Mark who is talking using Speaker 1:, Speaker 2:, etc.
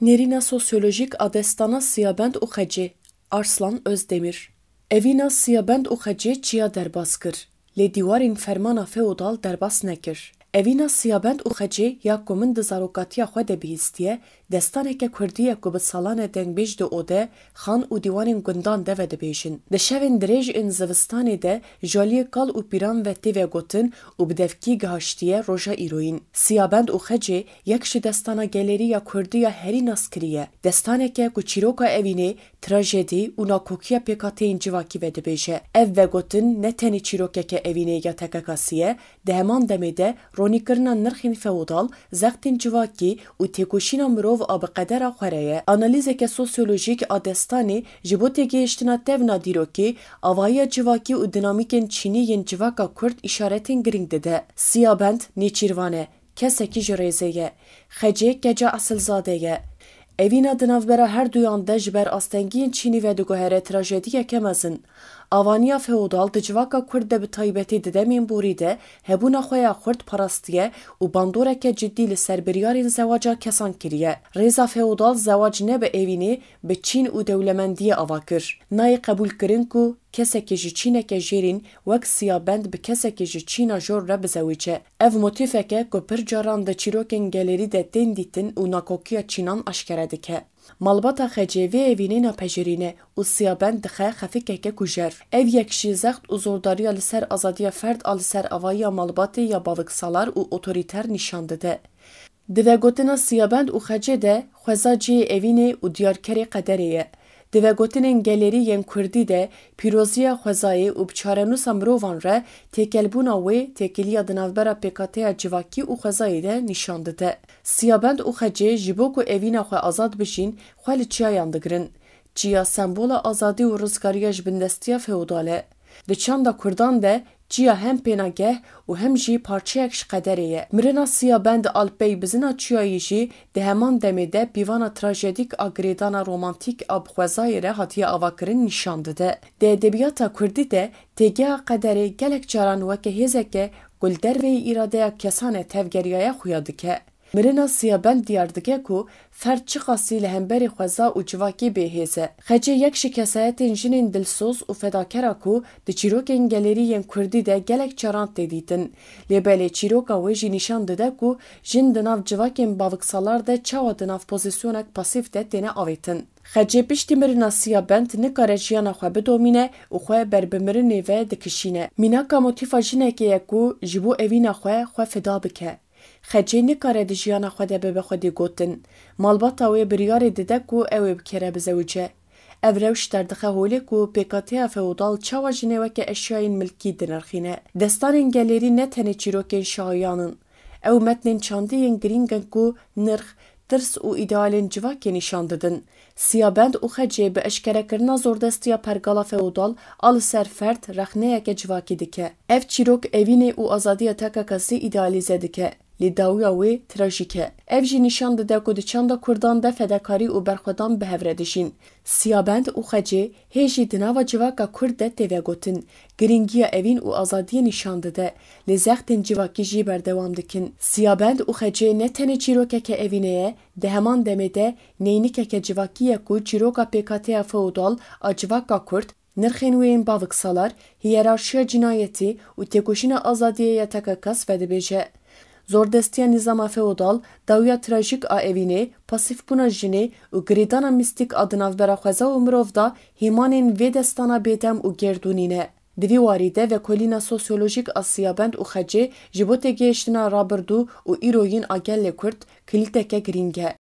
Speaker 1: Nêrîna sosyolojîk a destana Siyabend û Xecê, Arslan Özdemir. Evîna Siyabend û Xecê çiya derbas kir, lê dîwarên fermana feodal derbas nekir. Evîna Siyabend û Xecê ya ku min di zarokatiya xwe de bihîstiye, destaneke Kurdî ye ku bi salan e dengbêj di o de xan û dîwarên gundan de vedibêjin. Di şevên dirêj ên zivistanê de jaliyê kal û pîran ve tê vegotin û bi devkî gihiştiye roja îroyîn. Siyabend û Xecê yek ji destana gelerî ya Kurdî ya herî nas kiriye. Destaneke ku çîroka evînê trajedî û nakokiya pêkateyên civakî vedibêje. Ev vegotin ne tenê çîrokeke evînê ya TKK'sî ye, di heman demê de ronîkirina nirxên feodal, zextên civakî û têkoşîna mirov a bi qedera xwe re ye. Analîzeke sosyolojîk a destanê ji bo têgihiştina tevna dîrokî, avahiya civakî û dinamîkên çînî yên civaka Kurd îşaretên giring dide. Siyabend nêçîrvan e, kesekî ji rêzê ye. Xecê keca esilzade ye. Evîna di navbera her duyan de ji ber astengiyên Çînî ve diguhere trajediyeke mezin. Avaniya feodal di civaka Kurd de bi taybetî di demên borî de hebûna xwe ya xurt parastiye û bandoreke ciddî li ser biryarên zewaca kesan kiriye. Rêza feodal zewac ne bi evînê bi Çîn û dewlemendiyê ava kir. Nayê qebûlkirin ku kesekê ji Çîneke jêrîn wek Siyabend bi kesekê ji Çîna jor re bizewîçe. Ev motîfeke ku pir caran di çîrokên gelerî de tên dîtin û nakokiya Çînan aşkere dike. Malbata Xecê vê evînê napejirîne û Siyabend dixe xefîkeke kujer. Ev yekşî zext û zordariya li ser azadiya ferd a li ser avahiya malbatê ya baviksalar û otorîter nîşan dide. Di vegotina Siyabend û Xecê de xweza ciyê evînê û diyarkerê qederê ye. Di vegotinên gelerî yên Kurdî de pîroziya xwezayê û biçarenûsa mirovan re têkelbûna wê têkiliya di navbera pêkateya civakî û xwezayê de nîşan dide. Siyabend û Xecê ji bo ku evîna xwe azad bijîn, xwe li çiyayan digirin. Çiya sembola azadî û rizgariya ji bindestiya feodal e. Di çanda Kurdan de çiya hem pênageh û hem jî parçeyek ji qederê ye. Mirina Siyabend alpey bizina çiyayê jî di heman demê de pîvana trajedîk a girêdana romantîk a bi xwezayê re hatiye avakirin nîşan dide. Di edebiyata Kurdî de têgeha qederê gelek caran weke hêzeke gulderveyî îradeya kesane tevgeriyaya xuya dike. Mirina Siyabend diyar dike ku ferd çi qasî li hemberî xweza û civakî bêhêz e. Xecê yek ji kesayetên jinên dilsoz û fedakera ku di çîrokên gelerî yên Kurdî de gelek caran tê dîtin. Lêbelê çîroka wê jî nîşan dide ku jin di nav civakên baviksalar de çawa di nav pozîsyonek pasîv de têne avêtin. Xecê piştî mirina Siyabend nikare jiyana xwe bidomîne û xwe ber bi mirinê ve dikişîne. Mînaka motîfa jinekê ye ku ji bo evîna xwe feda bike. Xecê nikare di jiyana xwe de bibe xwedî gotin. Malbata wê biryarê dide ku ew ê bikere bizewîce. Ev rewş derdixe holê ku pêkateya feodal çawa jinê weke eşyayên milkî dinirxîne. Destanên gelerî ne tenê çîrokên şahiyanin. Ew metnên çandiyên giring in ku nirx, tirs û îdealên civakê nîşan didin. Siyabend û Xecê bi eşkerekirina zordestiya pergala feodal a li ser ferd rexneyeke civakî dike. Ev çîrok evînê û azadiya TKK'sî îdealîze dike. Li dawiya wê trajîk e. Ev jî nîşan dide ku di çanda Kurdan de fedakarî û berxwedan bi hev re dijîn. Siyabend û Xecê hê jî di nava civaka Kurd de tê vegotin. Giringiya evîn û azadiyê nîşan dide. Lê zextên civakî jî berdewam dikin. Siyabend û Xecê ne tenê çîrokeke evînê ye, di heman demê de neynikeke civakî ye ku çîroka pêkateya feodal a civaka Kurd, nirxên wê yên baviksalar, hiyerarşiya cinayetî û têkoşîna azadiyê ya TKK's vedibêje. Zordestiya nîzama feodal, dawiya trajîk a evînê, pasîvbûna jinê û girêdana mîstik a di navbera xweza û mirov da hîmanên vê destana bêdem û gerdûnî ne. Di vî warî de vekolîna sosyolojîk a Siyabend û Xecê ji bo têgihiştina rabirdû û îroyîn a gelê Kurd kilîteke giring e.